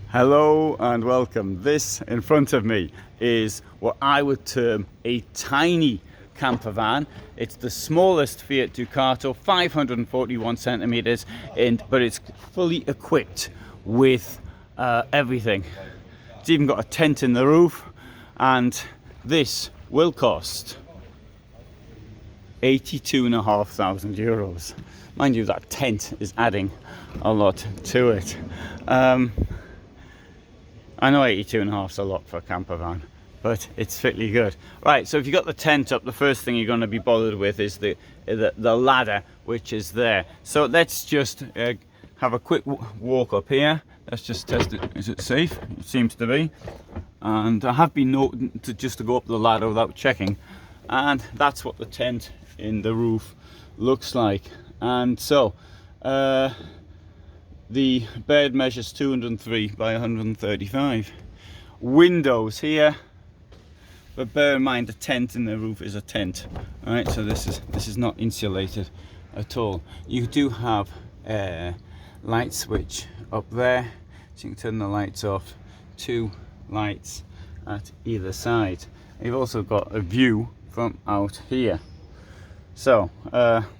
Hello and welcome. This in front of me is what I would term a tiny camper van. It's the smallest Fiat Ducato, 541 centimeters, but it's fully equipped with everything. It's even got a tent in the roof, and this will cost €82,500. Mind you, that tent is adding a lot to it. I know 82.5 is a lot for a camper van, but it's fitly good. Right, so if you got the tent up, the first thing you're going to be bothered with is the ladder, which is there. So let's just have a quick walk up here. Let's just test it. Is it safe? It seems to be. And I have been known to just to go up the ladder without checking. And that's what the tent in the roof looks like. And so, the bed measures 203 by 135. Windows here, but bear in mind the tent in the roof is a tent. All right, so this is not insulated at all. You do have a light switch up there, so you can turn the lights off. 2 lights at either side. You've also got a view from out here. So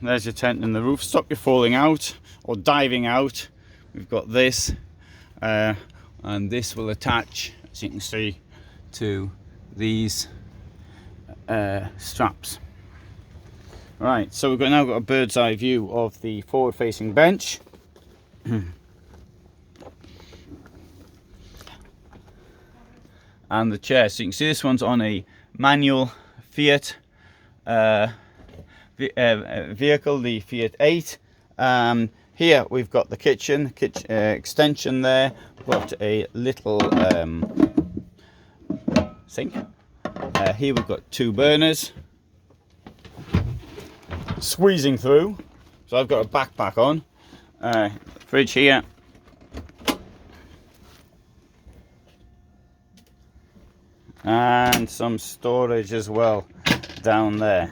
there's your tent in the roof. Stop you falling out or diving out. We've got this, and this will attach, as you can see, to these straps. Right, so we've now got a bird's eye view of the forward-facing bench. And the chair. So you can see this one's on a manual Fiat vehicle, the Fiat 8. Here we've got the kitchen extension there. We've got a little sink. Here we've got 2 burners. Squeezing through. So I've got a backpack on. Fridge here. And some storage as well down there.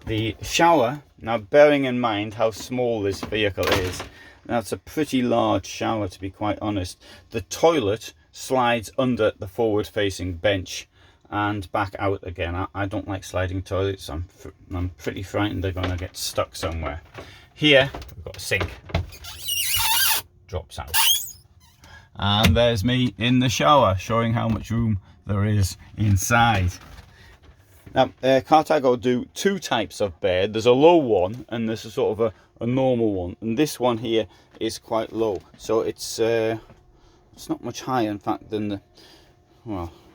The shower, now bearing in mind how small this vehicle is, that's a pretty large shower, to be quite honest. The toilet slides under the forward facing bench and back out again. I don't like sliding toilets. I'm pretty frightened they're going to get stuck somewhere. Here we've got a sink, drops out, and there's me in the shower showing how much room there is inside. Now, Carthago do 2 types of bed. There's a low one and there's a sort of a normal one. And this one here is quite low. So it's not much higher, in fact, than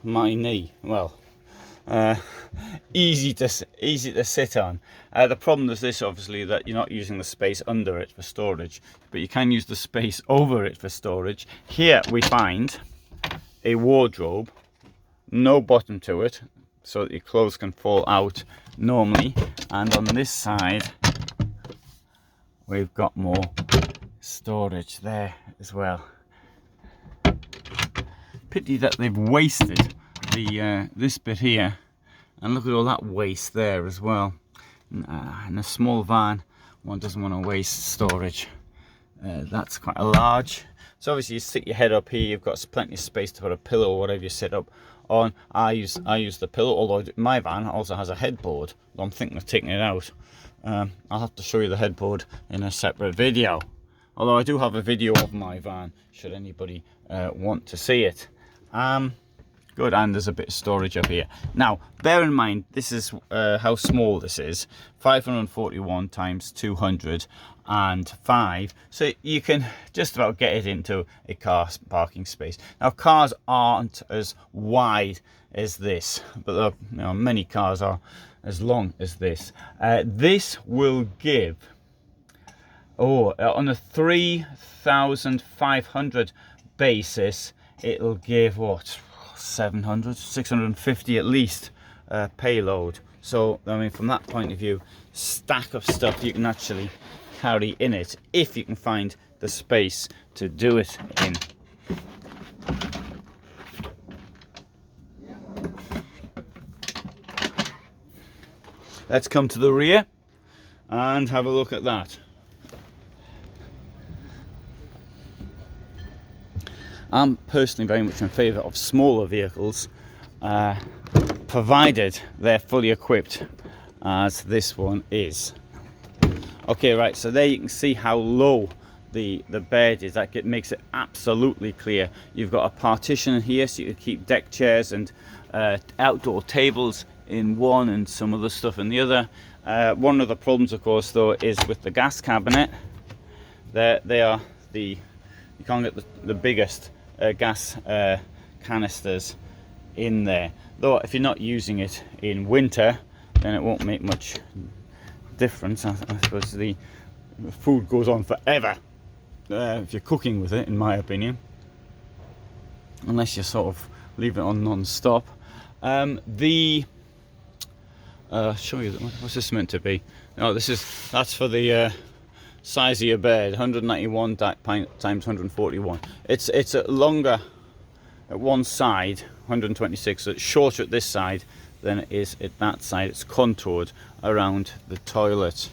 my knee. Well, easy to sit on. The problem is this, obviously, that you're not using the space under it for storage, but you can use the space over it for storage. Here we find a wardrobe, no bottom to it, so that your clothes can fall out normally. And on this side we've got more storage there as well. Pity that they've wasted the this bit here, and look at all that waste there as well. In a small van, one doesn't want to waste storage. That's quite a large. So obviously you stick your head up here, you've got plenty of space to put a pillow or whatever you sit up on. I use the pillow, although my van also has a headboard. I'm thinking of taking it out. I'll have to show you the headboard in a separate video. Although I do have a video of my van, should anybody want to see it. Good, and there's a bit of storage up here. Now, bear in mind, this is how small this is. 541 times 205. So you can just about get it into a car parking space. Now, cars aren't as wide as this, but many cars are as long as this. This will give, on a 3,500 basis, it'll give what? 700, 650 at least payload. So I mean, from that point of view, stack of stuff you can actually carry in it if you can find the space to do it in. Let's come to the rear. and have a look at that. I'm personally very much in favour of smaller vehicles, provided they're fully equipped, as this one is. Okay, right, so there you can see how low the bed is. That makes it absolutely clear. You've got a partition here so you can keep deck chairs and outdoor tables in one and some other stuff in the other. One of the problems, of course, though, is with the gas cabinet. You can't get the biggest gas canisters in there. Though if you're not using it in winter, then it won't make much difference. I suppose the food goes on forever if you're cooking with it, in my opinion, unless you sort of leave it on non-stop. Show you what's this meant to be. No, that's for the size of your bed, 191 times 141. It's longer at one side, 126, so it's shorter at this side than it is at that side. It's contoured around the toilet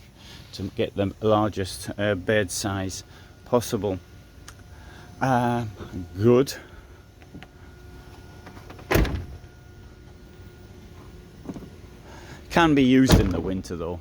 to get the largest bed size possible. Good. Can be used in the winter though.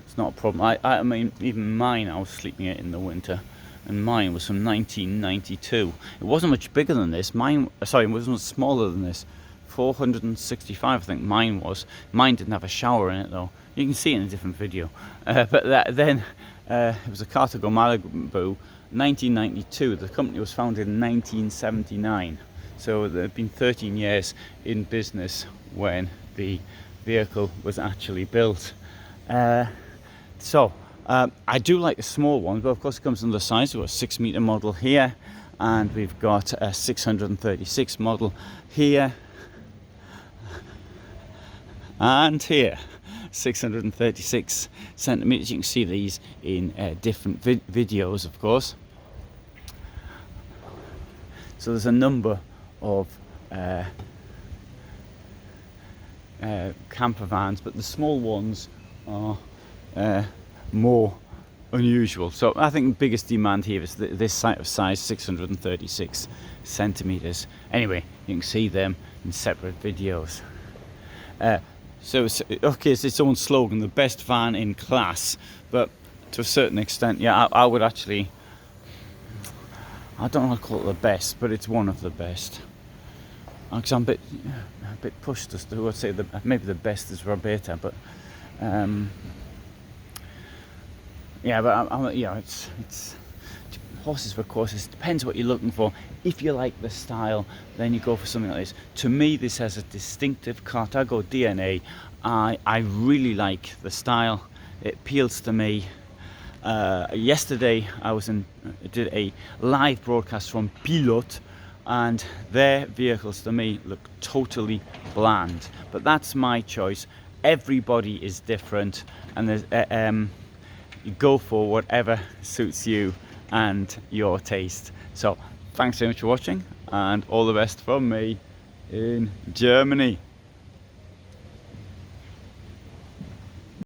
It's not a problem. I mean, even mine, I was sleeping it in the winter, and mine was from 1992. It wasn't much bigger than this. It wasn't smaller than this. 465, I think mine was. Mine didn't have a shower in it though. You can see it in a different video. But then it was a Carthago Malibu, 1992. The company was founded in 1979. So they've been 13 years in business when the vehicle was actually built. I do like the small ones, but of course it comes in the size. We've got a 6-meter model here, and we've got a 636 model here, and here, 636 centimeters. You can see these in different videos, of course. So there's a number of camper vans, but the small ones are more unusual. So I think the biggest demand here is this size 636 centimeters. Anyway, you can see them in separate videos. So it's its own slogan, the best van in class, but to a certain extent, yeah, I would actually, I don't want to call it the best, but it's one of the best. Because I'm a bit pushed as to, I'd say maybe the best is Robeta, but yeah, but it's horses for courses. It depends what you're looking for. If you like the style, then you go for something like this. To me, this has a distinctive Carthago DNA. I really like the style. It appeals to me. Yesterday, I did a live broadcast from Pilot, and their vehicles to me look totally bland. But that's my choice. Everybody is different, and there's you go for whatever suits you and your taste. So thanks so much for watching, and all the best from me in Germany.